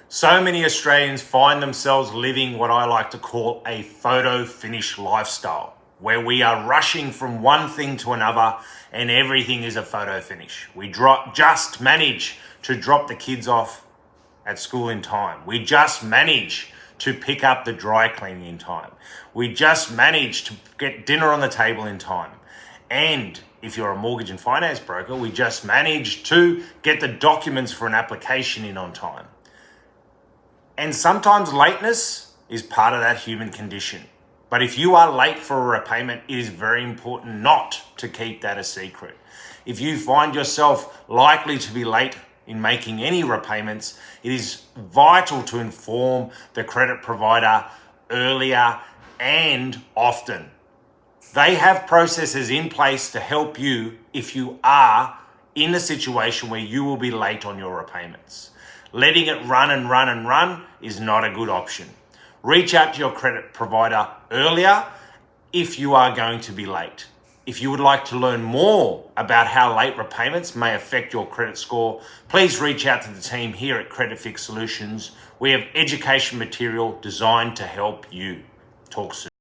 So many Australians find themselves living what I like to call a photo finish lifestyle, where we are rushing from one thing to another and everything is a photo finish. We just manage to drop the kids off at school in time. We just manage to pick up the dry cleaning in time. We just manage to get dinner on the table in time. And if you're a mortgage and finance broker, we just manage to get the documents for an application in on time. And sometimes lateness is part of that human condition. But if you are late for a repayment, it is very important not to keep that a secret. If you find yourself likely to be late in making any repayments, it is vital to inform the credit provider earlier and often. They have processes in place to help you if you are in a situation where you will be late on your repayments. Letting it run and run and run is not a good option. Reach out to your credit provider earlier if you are going to be late. If you would like to learn more about how late repayments may affect your credit score, please reach out to the team here at Credit Fix Solutions. We have education material designed to help you. Talk soon.